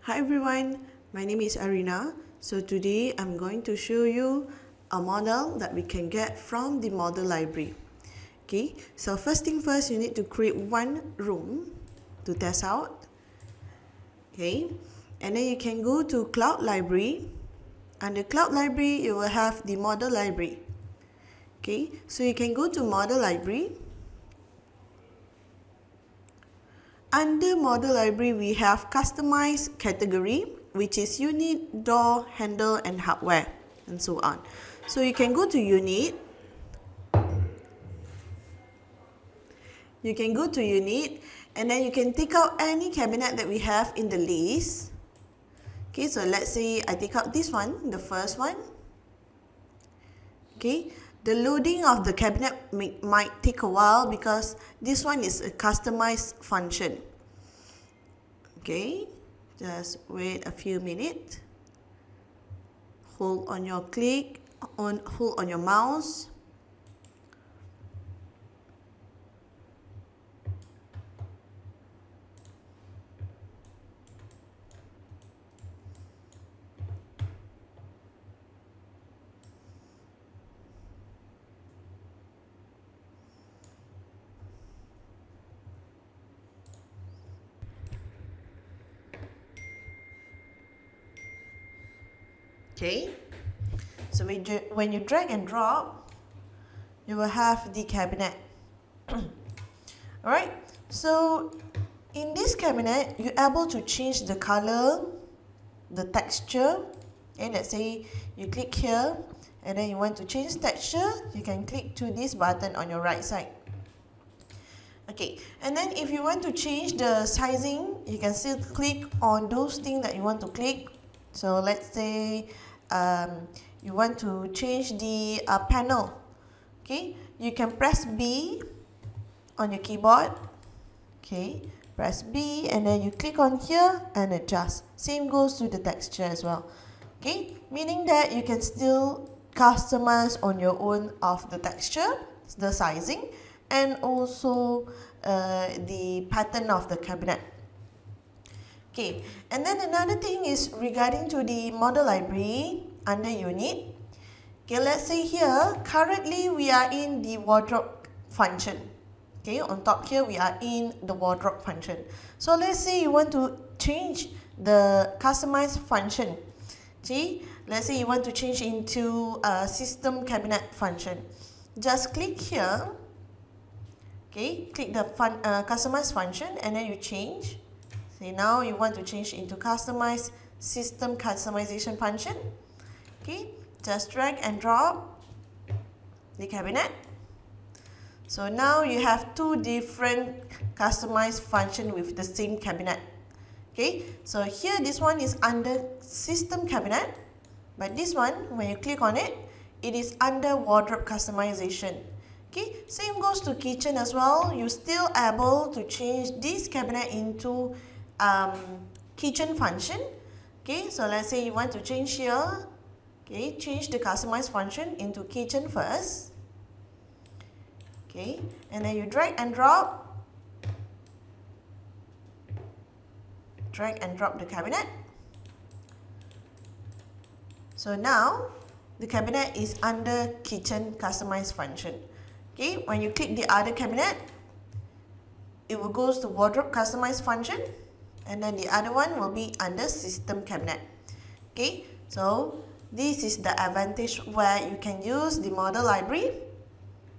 Hi everyone, my name is Arina. So today I'm going to show you a model that we can get from the model library. Okay, so first thing first, you need to create one room to test out. Okay, and then you can go to Cloud Library. Under Cloud Library, you will have the model library. Okay, so you can go to model library. Under model library, we have customized category, which is unit, door, handle, and hardware, and so on. So you can go to unit. You can go to unit, and then you can take out any cabinet that we have in the list. Okay, so let's say I take out this one, the first one. Okay, the loading of the cabinet might take a while because this one is a customized function. Okay, just wait a few minutes. Hold on your hold on your mouse. Okay, so when you drag and drop, you will have the cabinet. Alright, so in this cabinet, you're able to change the color, the texture. Okay, let's say you click here and then you want to change texture, you can click to this button on your right side. Okay, and then if you want to change the sizing, you can still click on those things that you want to click. So let's say you want to change the panel. Okay, you can press B on your keyboard. Okay, press B and then you click on here and adjust. Same goes to the texture as well. Okay, meaning that you can still customize on your own of the texture, the sizing, and also the pattern of the cabinet. Okay, and then another thing is regarding to the model library under unit. Okay, let's say here, currently we are in the wardrobe function. Okay, on top here we are in the wardrobe function. So let's say you want to change the customized function. See, let's say you want to change into a system cabinet function. Just click here. Okay, click the customize function and then you change. See, now you want to change into customize system customization function. Okay, just drag and drop the cabinet. So now you have two different customized function with the same cabinet. Okay, so here this one is under system cabinet, but this one, when you click on it, it is under wardrobe customization. Okay, same goes to kitchen as well. You're still able to change this cabinet into kitchen function. Okay, so let's say you want to change here. Okay, change the customize function into kitchen first. Okay, and then you drag and drop. Drag and drop the cabinet. So now the cabinet is under kitchen customize function. Okay, when you click the other cabinet, it will go to wardrobe customize function, and then the other one will be under system cabinet. Okay, so this is the advantage where you can use the model library.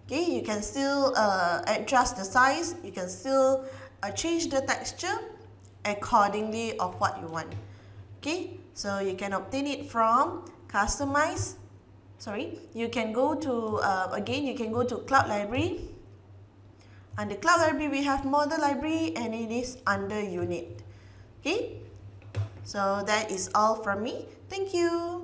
Okay, you can still adjust the size, you can still change the texture accordingly of what you want. Okay, so you can obtain it from customize. You can go to again, you can go to Cloud Library. Under Cloud Library, we have model library and it is under unit. Okay, so that is all from me. Thank you.